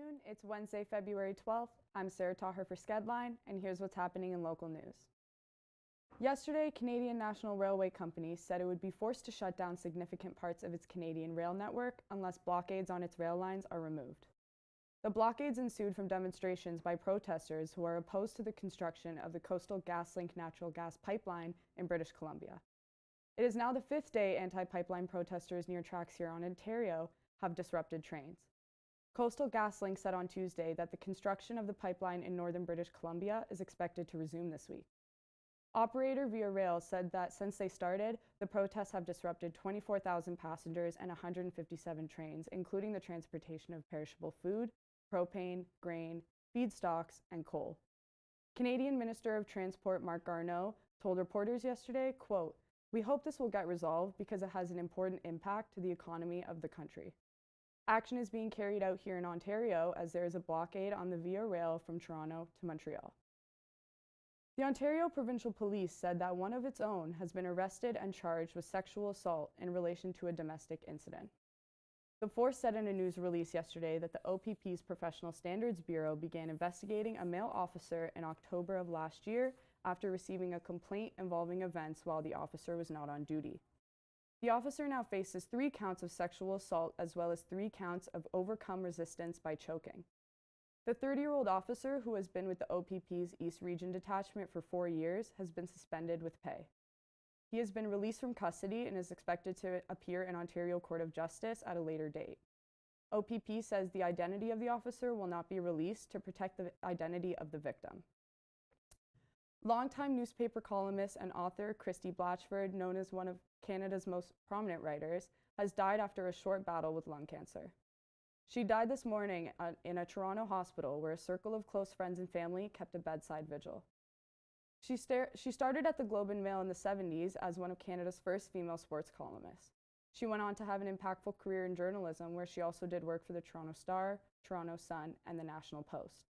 afternoon. It's Wednesday, February 12th. I'm Sarah Taher for Skedline, and here's what's happening in local news. Yesterday, Canadian National Railway Company said it would be forced to shut down significant parts of its Canadian rail network unless blockades on its rail lines are removed. The blockades ensued from demonstrations by protesters who are opposed to the construction of the Coastal GasLink natural gas pipeline in British Columbia. It is now the fifth day anti-pipeline protesters near tracks here in Ontario have disrupted trains. Coastal GasLink said on Tuesday that the construction of the pipeline in northern British Columbia is expected to resume this week. Operator Via Rail said that since they started, the protests have disrupted 24,000 passengers and 157 trains, including the transportation of perishable food, propane, grain, feedstocks, and coal. Canadian Minister of Transport Marc Garneau told reporters yesterday, quote, "We hope this will get resolved because it has an important impact to the economy of the country." Action is being carried out here in Ontario as there is a blockade on the Via Rail from Toronto to Montreal. The Ontario Provincial Police said that one of its own has been arrested and charged with sexual assault in relation to a domestic incident. The force said in a news release yesterday that the OPP's Professional Standards Bureau began investigating a male officer in October of last year after receiving a complaint involving events while the officer was not on duty. The officer now faces 3 counts of sexual assault as well as 3 counts of overcome resistance by choking. The 30-year-old officer, who has been with the OPP's East Region Detachment for 4 years, has been suspended with pay. He has been released from custody and is expected to appear in Ontario Court of Justice at a later date. OPP says the identity of the officer will not be released to protect the identity of the victim. Longtime newspaper columnist and author Christy Blatchford, known as one of Canada's most prominent writers, has died after a short battle with lung cancer. She died this morning in a Toronto hospital where a circle of close friends and family kept a bedside vigil. She started at the Globe and Mail in the 70s as one of Canada's first female sports columnists. She went on to have an impactful career in journalism, where she also did work for the Toronto Star, Toronto Sun, and the National Post.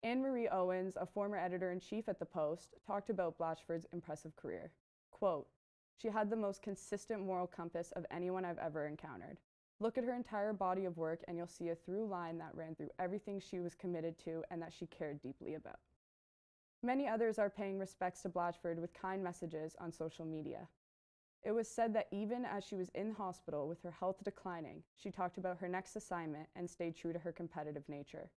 Anne-Marie Owens, a former editor-in-chief at the Post, talked about Blatchford's impressive career. Quote, "She had the most consistent moral compass of anyone I've ever encountered. Look at her entire body of work and you'll see a through line that ran through everything she was committed to and that she cared deeply about." Many others are paying respects to Blatchford with kind messages on social media. It was said that even as she was in hospital with her health declining, she talked about her next assignment and stayed true to her competitive nature.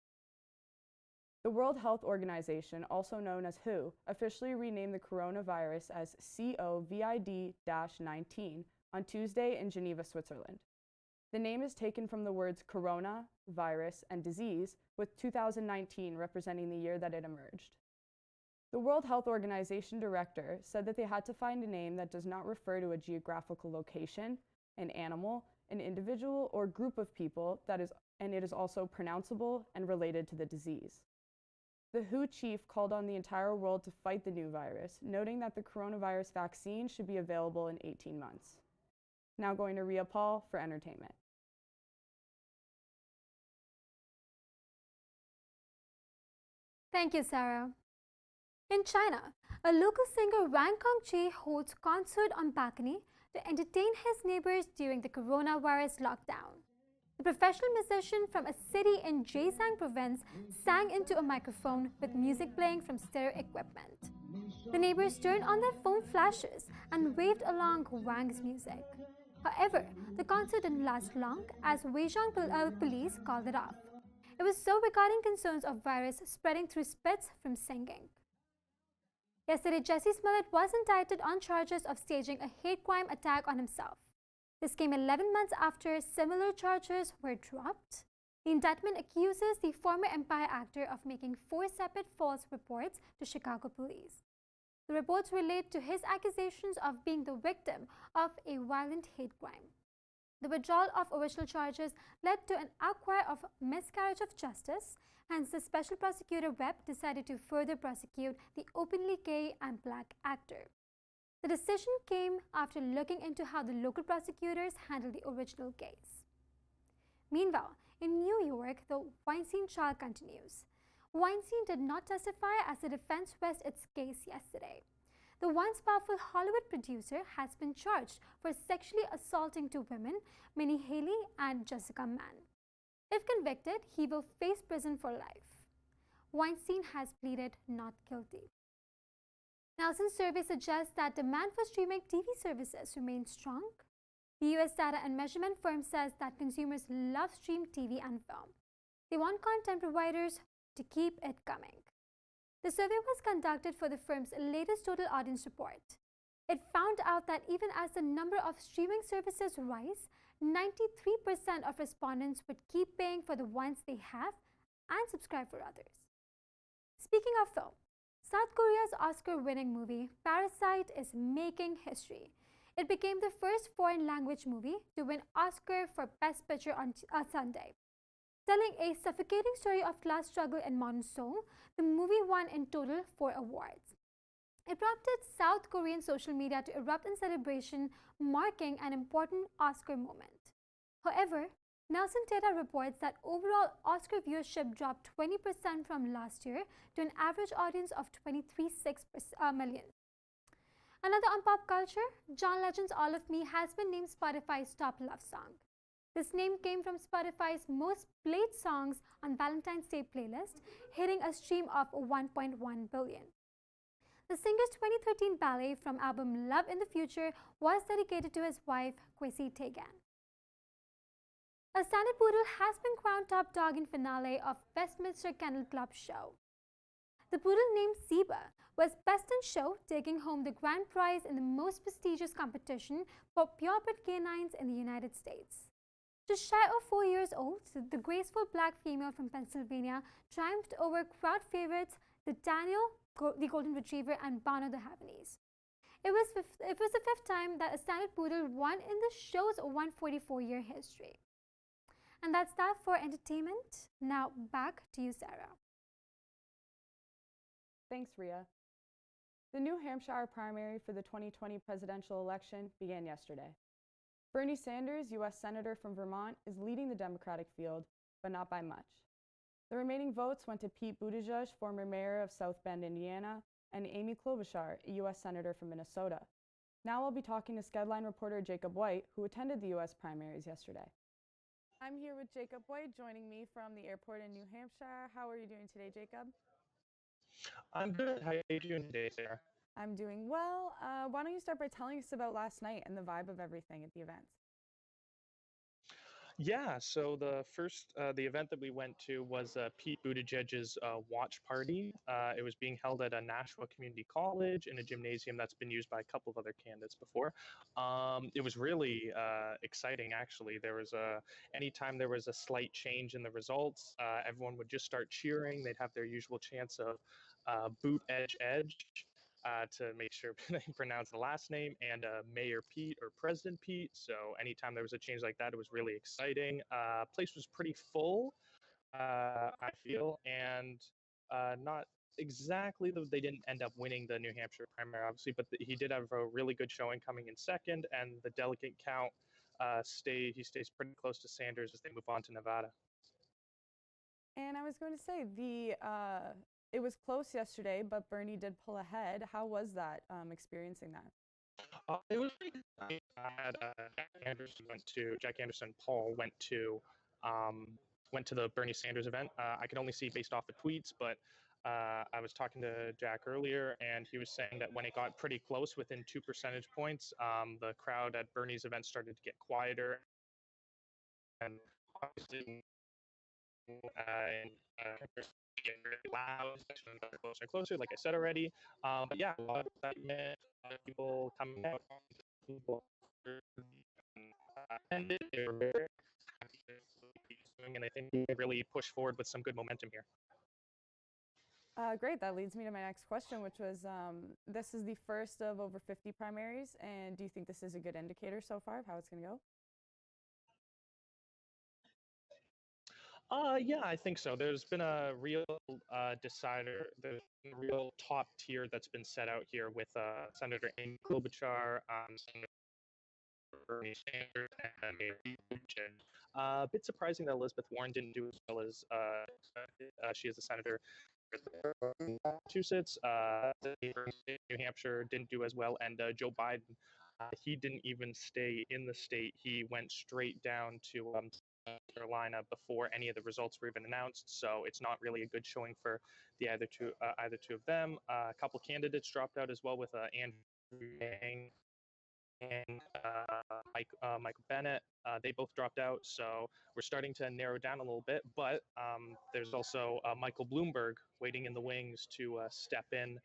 The World Health Organization, also known as WHO, officially renamed the coronavirus as COVID-19 on Tuesday in Geneva, Switzerland. The name is taken from the words corona, virus, and disease, with 2019 representing the year that it emerged. The World Health Organization director said that they had to find a name that does not refer to a geographical location, an animal, an individual, or group of people and it is also pronounceable and related to the disease. The WHO chief called on the entire world to fight the new virus, noting that the coronavirus vaccine should be available in 18 months. Now going to Ria Paul for entertainment. Thank you, Sarah. In China, a local singer Wang Kongqi holds concert on balcony to entertain his neighbors during the coronavirus lockdown. The professional musician from a city in Zhejiang province sang into a microphone with music playing from stereo equipment. The neighbors turned on their phone flashes and waved along Wang's music. However, the concert didn't last long as Zhejiang police called it off. It was so regarding concerns of virus spreading through spits from singing. Yesterday, Jesse Smollett was indicted on charges of staging a hate crime attack on himself. This came 11 months after similar charges were dropped. The indictment accuses the former Empire actor of making 4 separate false reports to Chicago police. The reports relate to his accusations of being the victim of a violent hate crime. The withdrawal of original charges led to an outcry of miscarriage of justice, hence the special prosecutor Webb decided to further prosecute the openly gay and black actor. The decision came after looking into how the local prosecutors handled the original case. Meanwhile, in New York, the Weinstein trial continues. Weinstein did not testify as the defense rests its case yesterday. The once powerful Hollywood producer has been charged for sexually assaulting 2 women, Minnie Haley and Jessica Mann. If convicted, he will face prison for life. Weinstein has pleaded not guilty. Nielsen's survey suggests that demand for streaming TV services remains strong. The US data and measurement firm says that consumers love streamed TV and film. They want content providers to keep it coming. The survey was conducted for the firm's latest total audience report. It found out that even as the number of streaming services rise, 93% of respondents would keep paying for the ones they have and subscribe for others. Speaking of film, South Korea's Oscar-winning movie Parasite is making history. It became the first foreign language movie to win Oscar for Best Picture on Sunday. Telling a suffocating story of class struggle in modern Seoul, the movie won in total 4 awards. It prompted South Korean social media to erupt in celebration, marking an important Oscar moment. However, Nielsen data reports that overall Oscar viewership dropped 20% from last year to an average audience of 23.6 million. Another on pop culture, John Legend's All of Me has been named Spotify's top love song. This name came from Spotify's most played songs on Valentine's Day playlist, hitting a stream of 1.1 billion. The singer's 2013 ballet from album Love in the Future was dedicated to his wife, Kwesi Teigen. A standard poodle has been crowned top dog in finale of Westminster Kennel Club show. The poodle named Zeba was best in show, taking home the grand prize in the most prestigious competition for purebred canines in the United States. Just shy of 4 years old, the graceful black female from Pennsylvania triumphed over crowd favorites the Daniel, the Golden Retriever, and Bono the Havanese. It was the fifth time that a standard poodle won in the show's 144-year history. And that's that for entertainment. Now back to you, Sarah. Thanks, Ria. The New Hampshire primary for the 2020 presidential election began yesterday. Bernie Sanders, U.S. Senator from Vermont, is leading the Democratic field, but not by much. The remaining votes went to Pete Buttigieg, former mayor of South Bend, Indiana, and Amy Klobuchar, a U.S. Senator from Minnesota. Now I'll be talking to Skedline reporter Jacob White, who attended the U.S. primaries yesterday. I'm here with Jacob White, joining me from the airport in New Hampshire. How are you doing today, Jacob? I'm good. How are you doing today, Sarah? I'm doing well. Why don't you start by telling us about last night and the vibe of everything at the events? Yeah, so the event that we went to was Pete Buttigieg's watch party. It was being held at a Nashua Community College in a gymnasium that's been used by a couple of other candidates before. It was really exciting, actually. Anytime there was a slight change in the results, everyone would just start cheering. They'd have their usual chants of boot edge edge. To make sure they pronounce the last name, and Mayor Pete or President Pete. So anytime there was a change like that, it was really exciting. Place was pretty full, I feel, and not exactly, they didn't end up winning the New Hampshire primary, obviously, but he did have a really good showing coming in second, and the delegate count he stays pretty close to Sanders as they move on to Nevada. And I was going to say, it was close yesterday, but Bernie did pull ahead. How was that, experiencing that? It was pretty good. I had Jack Anderson Paul went to the Bernie Sanders event. I could only see based off the tweets, but I was talking to Jack earlier, and he was saying that when it got pretty close, within 2 percentage points, the crowd at Bernie's event started to get quieter, and obviously, getting really loud, especially when it got closer and closer, like I said already. But yeah, a lot of excitement, a lot of people coming out, people attended. They were very happy to, and I think they really push forward with some good momentum here. Great, that leads me to my next question, which was, this is the first of over 50 primaries, and do you think this is a good indicator so far of how it's going to go? Yeah, I think so. There's been a real decider. There's been a real top tier that's been set out here with Senator Amy Klobuchar, Senator Bernie Sanders, and Mayor Pete Buttigieg. A bit surprising that Elizabeth Warren didn't do as well as expected. She is a senator in Massachusetts. New Hampshire didn't do as well, and Joe Biden, he didn't even stay in the state. He went straight down to Carolina before any of the results were even announced. So it's not really a good showing for the either two of them. A couple candidates dropped out as well, with Andrew Yang and Michael Bennett. They both dropped out, so we're starting to narrow down a little bit. But there's also Michael Bloomberg waiting in the wings to step in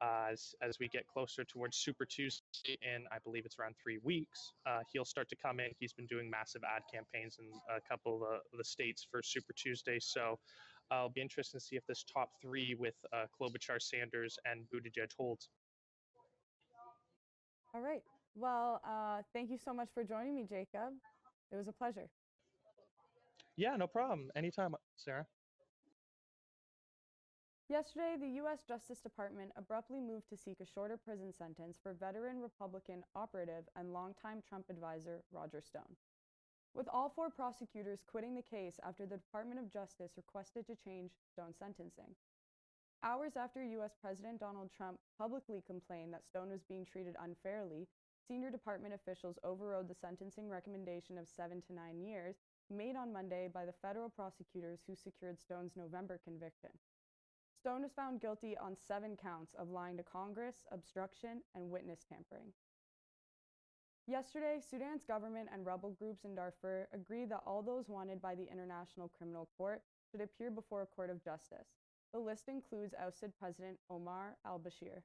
as we get closer towards Super Tuesday in, I believe it's around 3 weeks. He'll start to come in. He's been doing massive ad campaigns in a couple of the states for Super Tuesday. So it'll be interesting to see if this top three with Klobuchar, Sanders, and Buttigieg holds. All right. Well, thank you so much for joining me, Jacob. It was a pleasure. Yeah, no problem. Anytime, Sarah. Yesterday, the U.S. Justice Department abruptly moved to seek a shorter prison sentence for veteran Republican operative and longtime Trump advisor Roger Stone, with all 4 prosecutors quitting the case after the Department of Justice requested to change Stone's sentencing. Hours after U.S. President Donald Trump publicly complained that Stone was being treated unfairly, senior department officials overrode the sentencing recommendation of 7 to 9 years made on Monday by the federal prosecutors who secured Stone's November conviction. Stone was found guilty on 7 counts of lying to Congress, obstruction, and witness tampering. Yesterday, Sudan's government and rebel groups in Darfur agreed that all those wanted by the International Criminal Court should appear before a court of justice. The list includes ousted President Omar al-Bashir.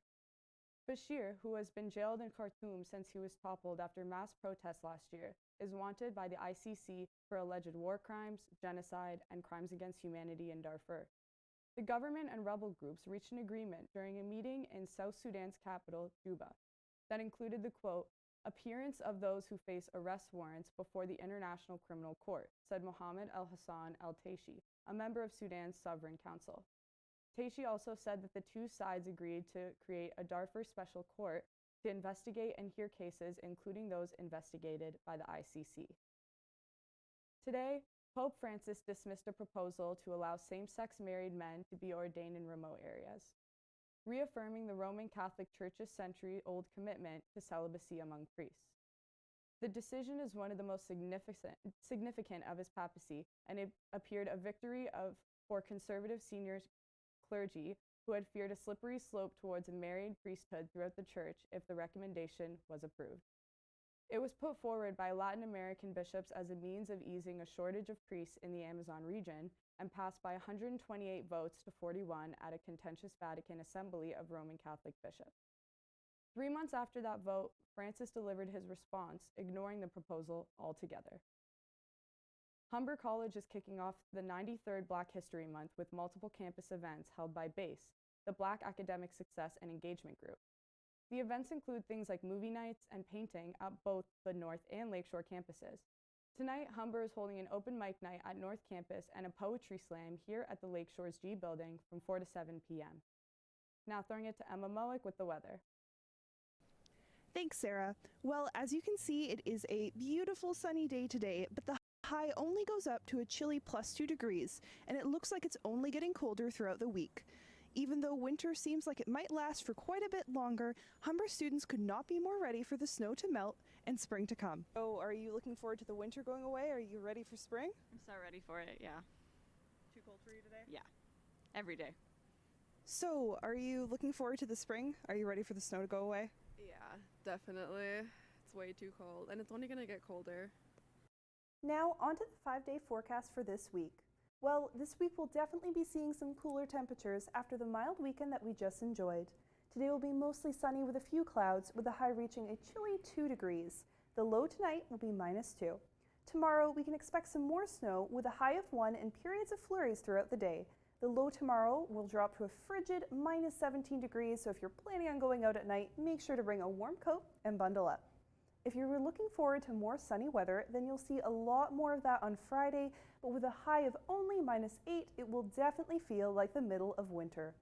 Bashir, who has been jailed in Khartoum since he was toppled after mass protests last year, is wanted by the ICC for alleged war crimes, genocide, and crimes against humanity in Darfur. The government and rebel groups reached an agreement during a meeting in South Sudan's capital, Juba, that included the quote, appearance of those who face arrest warrants before the International Criminal Court, said Mohammed al-Hassan al-Taishi, a member of Sudan's Sovereign Council. Taishi also said that the 2 sides agreed to create a Darfur Special Court to investigate and hear cases, including those investigated by the ICC. Today, Pope Francis dismissed a proposal to allow same-sex married men to be ordained in remote areas, reaffirming the Roman Catholic Church's century-old commitment to celibacy among priests. The decision is one of the most significant of his papacy, and it appeared a victory for conservative senior clergy who had feared a slippery slope towards a married priesthood throughout the church if the recommendation was approved. It was put forward by Latin American bishops as a means of easing a shortage of priests in the Amazon region and passed by 128 votes to 41 at a contentious Vatican Assembly of Roman Catholic bishops. 3 months after that vote, Francis delivered his response, ignoring the proposal altogether. Humber College is kicking off the 93rd Black History Month with multiple campus events held by BASE, the Black Academic Success and Engagement Group. The events include things like movie nights and painting at both the North and Lakeshore campuses. Tonight, Humber is holding an open mic night at North Campus and a poetry slam here at the Lakeshore's G Building from 4 to 7 p.m. Now throwing it to Emma Mowick with the weather. Thanks, Sarah. Well, as you can see, it is a beautiful sunny day today, but the high only goes up to a chilly +2 degrees, and it looks like it's only getting colder throughout the week. Even though winter seems like it might last for quite a bit longer, Humber students could not be more ready for the snow to melt and spring to come. Oh, are you looking forward to the winter going away? Are you ready for spring? I'm so ready for it, yeah. Too cold for you today? Yeah, every day. So, are you looking forward to the spring? Are you ready for the snow to go away? Yeah, definitely. It's way too cold, and it's only gonna get colder. Now, on to the 5-day forecast for this week. Well, this week we'll definitely be seeing some cooler temperatures after the mild weekend that we just enjoyed. Today will be mostly sunny with a few clouds, with the high reaching a chilly 2 degrees. The low tonight will be -2. Tomorrow we can expect some more snow with a high of 1 and periods of flurries throughout the day. The low tomorrow will drop to a frigid -17 degrees, so if you're planning on going out at night, make sure to bring a warm coat and bundle up. If you were looking forward to more sunny weather, then you'll see a lot more of that on Friday, but with a high of only -8, it will definitely feel like the middle of winter.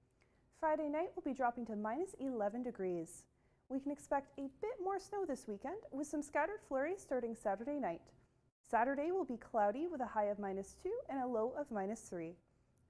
Friday night will be dropping to -11 degrees. We can expect a bit more snow this weekend, with some scattered flurries starting Saturday night. Saturday will be cloudy with a high of -2 and a low of -3.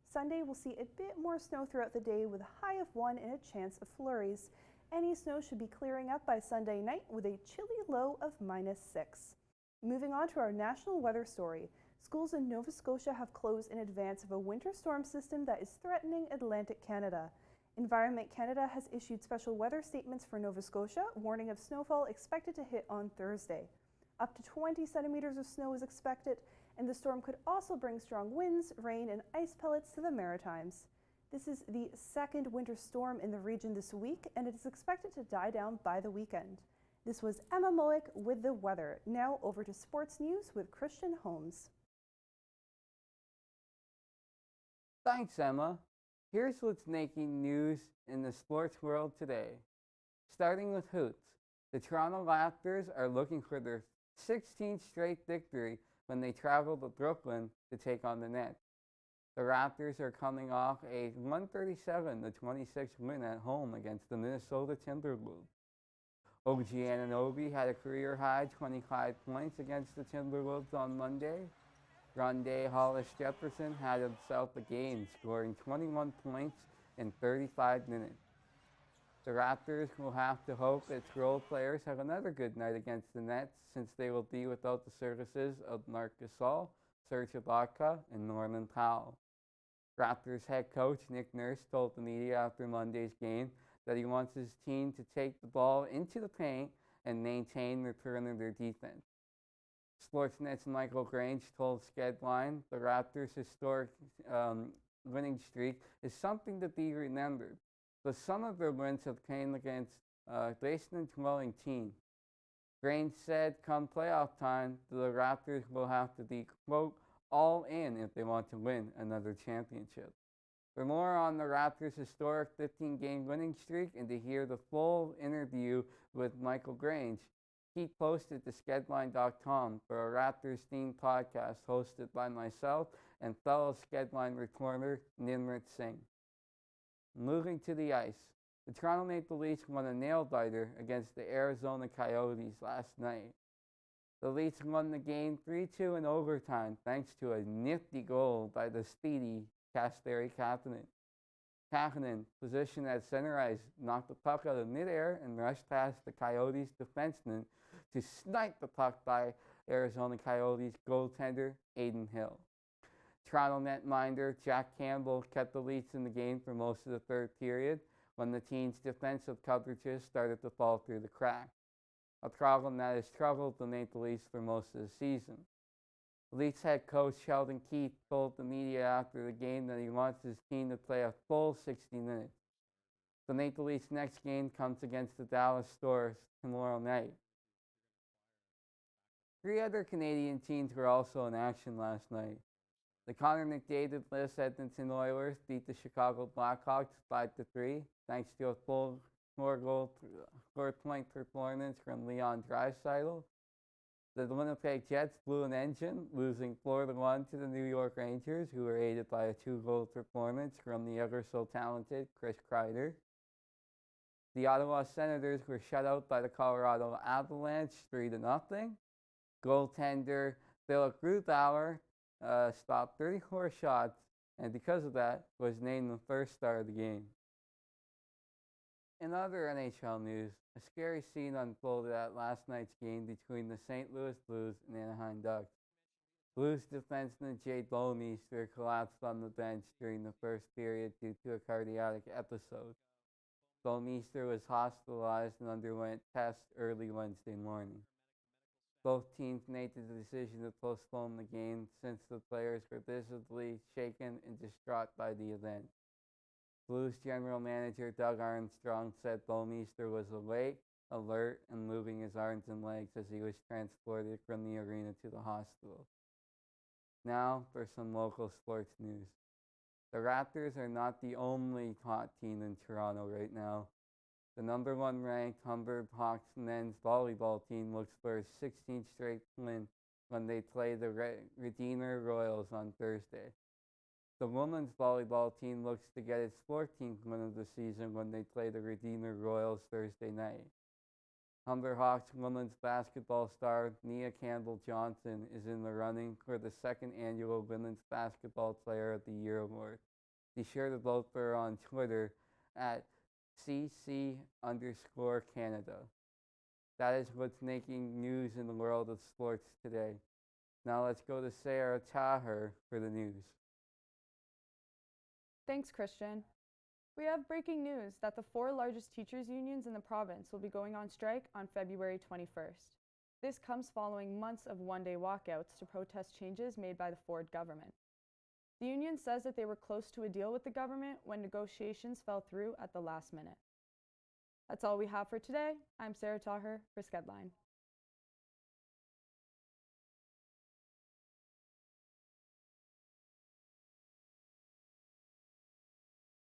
Sunday will see a bit more snow throughout the day with a high of 1 and a chance of flurries. Any snow should be clearing up by Sunday night with a chilly low of -6. Moving on to our national weather story. Schools in Nova Scotia have closed in advance of a winter storm system that is threatening Atlantic Canada. Environment Canada has issued special weather statements for Nova Scotia, warning of snowfall expected to hit on Thursday. Up to 20 centimeters of snow is expected, and the storm could also bring strong winds, rain, and ice pellets to the Maritimes. This is the second winter storm in the region this week, and it is expected to die down by the weekend. This was Emma Moick with the weather. Now over to sports news with Christian Holmes. Thanks, Emma. Here's what's making news in the sports world today. Starting with hoops, the Toronto Raptors are looking for their 16th straight victory when they travel to Brooklyn to take on the Nets. The Raptors are coming off a 137-26 win at home against the Minnesota Timberwolves. OG Anunoby had a career-high 25 points against the Timberwolves on Monday. Rondé Hollis-Jefferson had himself a game, scoring 21 points in 35 minutes. The Raptors will have to hope its role players have another good night against the Nets, since they will be without the services of Marc Gasol, Serge Ibaka, and Norman Powell. Raptors head coach Nick Nurse told the media after Monday's game that he wants his team to take the ball into the paint and maintain the perimeter defense. Sportsnet's Michael Grange told Skedline the Raptors' historic winning streak is something to be remembered, but some of their wins have came against basement-dwelling teams. Grange said come playoff time, the Raptors will have to be, quote, all in if they want to win another championship. For more on the Raptors' historic 15-game winning streak and to hear the full interview with Michael Grange, he posted to skedline.com for a Raptors-themed podcast hosted by myself and fellow Skedline reporter Nimrit Singh. Moving to the ice, the Toronto Maple Leafs won a nail-biter against the Arizona Coyotes last night. The Leafs won the game 3-2 in overtime thanks to a nifty goal by the speedy Kasperi Kapanen. Kapanen, positioned at center ice, knocked the puck out of midair and rushed past the Coyotes defenseman to snipe the puck by Arizona Coyotes goaltender Adin Hill. Toronto netminder Jack Campbell kept the Leafs in the game for most of the third period when the team's defensive coverages started to fall through the cracks, a problem that has troubled the Maple Leafs for most of the season. Leafs head coach Sheldon Keefe told the media after the game that he wants his team to play a full 60 minutes. The Maple Leafs' next game comes against the Dallas Stars tomorrow night. 3 other Canadian teams were also in action last night. The Connor McDavid-less Edmonton Oilers beat the Chicago Blackhawks 5-3 thanks to a full four-point performance from Leon Draisaitl. The Winnipeg Jets blew an engine, losing 4-1 to the New York Rangers, who were aided by a 2-goal performance from the ever-so-talented Chris Kreider. The Ottawa Senators were shut out by the Colorado Avalanche 3-0. Goaltender Philip Grubauer stopped 34 shots, and because of that, was named the first star of the game. In other NHL news, a scary scene unfolded at last night's game between the St. Louis Blues and Anaheim Ducks. Blues defenseman Jay Bouwmeester collapsed on the bench during the first period due to a cardiac episode. Bouwmeester was hospitalized and underwent tests early Wednesday morning. Both teams made the decision to postpone the game since the players were visibly shaken and distraught by the event. Blues general manager Doug Armstrong said Bouwmeester was awake, alert, and moving his arms and legs as he was transported from the arena to the hospital. Now for some local sports news. The Raptors are not the only hot team in Toronto right now. The number 1 ranked Humber Hawks men's volleyball team looks for its 16th straight win when they play the Redeemer Royals on Thursday. The women's volleyball team looks to get its 14th win of the season when they play the Redeemer Royals Thursday night. Humber Hawks women's basketball star Nia Campbell-Johnson is in the running for the 2nd annual Women's Basketball Player of the Year award. Be sure to vote for her on Twitter at CC_Canada. That is what's making news in the world of sports today. Now let's go to Sarah Taher for the news. Thanks, Christian. We have breaking news that the 4 largest teachers' unions in the province will be going on strike on February 21st. This comes following months of one-day walkouts to protest changes made by the Ford government. The union says that they were close to a deal with the government when negotiations fell through at the last minute. That's all we have for today. I'm Sarah Taher for Skedline.